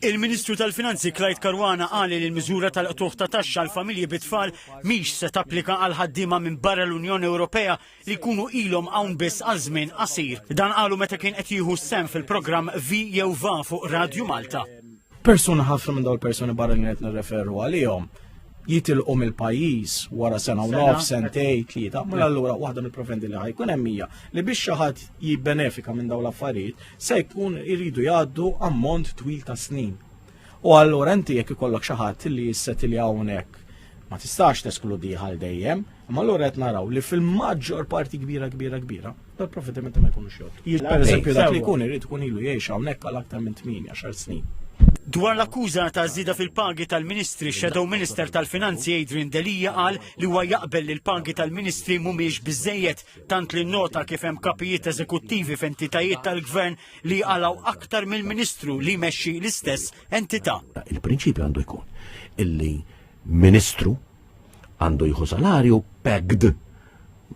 Il-Ministru tal-Finanzi Clyde Caruana qal li l-miżura tal-qtuħ ta' taxxa għal familji bit-tfal mhix se tapplika għal ħaddiema minn barra l-Unjoni Ewropea li jkunu ilhom hawn biss għal żmien qasir. Dan qalu meta kien qed jieħu sem fil-programm Vi jew Va fuq Radju Malta. Persuna ħafna minn dawn il-persuni barra li qed nirreferu għalihom jitilqu mill-pajjiż wara sena u nofs, sentej, tlieta, ma allura waħda mill-proventi li ħajkun hemm hija li biex xi ħadd jibbenefika minn dawn l-affarijiet se jkun iridu jgħaddu ammont twil ta' snin. U allura inti jekk ikollok xi ħadd li jissettilja hawnhekk ma tistax teskludi għal dejjem, imma allura qed naraw li fil-maġġor parti kbira dal-provvedimenti ma jkunux jgħoddu. Pereżempju dak li jkun irid ikun ilu jgħix hawnhekk għal aktar minn 8 snin. Dwar l-akkuża ta' żieda fil-pagi tal-Ministri, Shadow Minister tal-Finanzi Adrian Delija qal li huwa jaqbel li l-pagi tal-Ministri mhumiex biżżejjed tant li nnota kif hemm kapijiet eżekuttivi f'entitajiet tal-Gvern li għalaw aktar mill-Ministru li jmexxi l-istess entità. Il-prinċipju għandu jkun illi Ministru għandu jieħu salarju pegged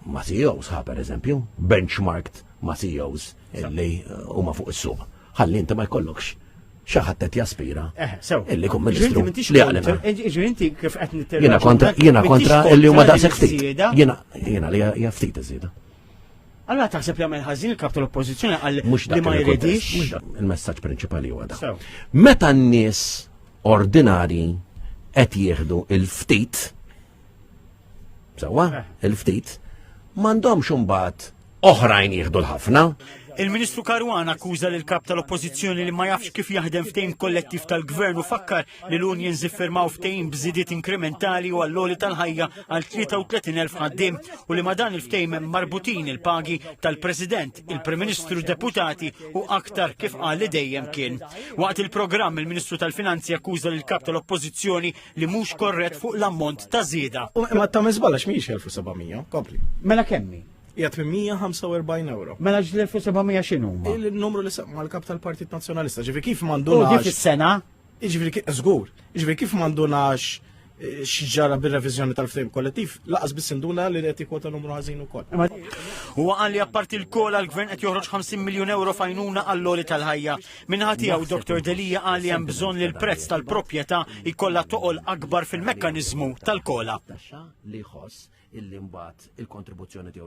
ma' CEOs pereżempju, benchmarked ma' CEOs illi huma fuq is-suq. Ħalli inti ma jkollokx xi ħadd qed jaspira illi jkun Ministru li għalem. Jiena kontra illi huma daqshekk ftit. Jiena li hija ftit iżjeda. Allora taħseb jagħmel ħażin il-kap tal-Oppożizzjoni għal li ma jridix. Il-messaġġ prinċipali huwa dak. Meta n-nies ordinari qed jieħdu il-ftit sewwa, il-ftit m'għandhomx imbagħad oħrajn jieħdu l-ħafna. Il-Ministru Caruana akkuża lil kap tal-Oppożizzjoni li ma jafx kif jaħdem ftehim kollettiv tal-Gvern u fakkar li l-unions iffirmaw ftehim b'żidiet inkrementali u għall-għoli tal-ħajja għal 33,000 ħaddiem u li ma dan il-ftehim marbutin il-pagi tal-President, il-Prim Ministru, deputati u aktar kif qal li dejjem kien. Waqt il-programm il-Ministru tal-Finanzi akkuża lil kap tal-Oppożizzjoni li mhux korrett fuq l-ammont ta' żieda. Ma ta' miżbalax mhijiex 1700, kompli. Mela kemmi? Hija 845 euro. Mela ġl-1700 x'inhu? Il-numru li semma l-kap tal-Partit Nazzjonalista, ġifieri kif m'għandunax. Dik is-sena? Ġifieri żgur, ġifieri kif m'għandunax xi ġara bir-reviżjoni tal-ftehim kollettiv, laqas biss induna li qed jikwota numru ħażin ukoll. Huwa qal li apparti l-kol għall-Gvern qed joħroġ 50 miljun euro fajnuna għall-għoli tal-ħajja. Minħa tiegħu Dr. Delija qal li hemm bżonn li l-prezz tal-proprjetà jkollha toqol akbar fil-mekkaniżmu tal-kola. Li jħoss illi mbagħad il-kontribuzzjoni tiegħu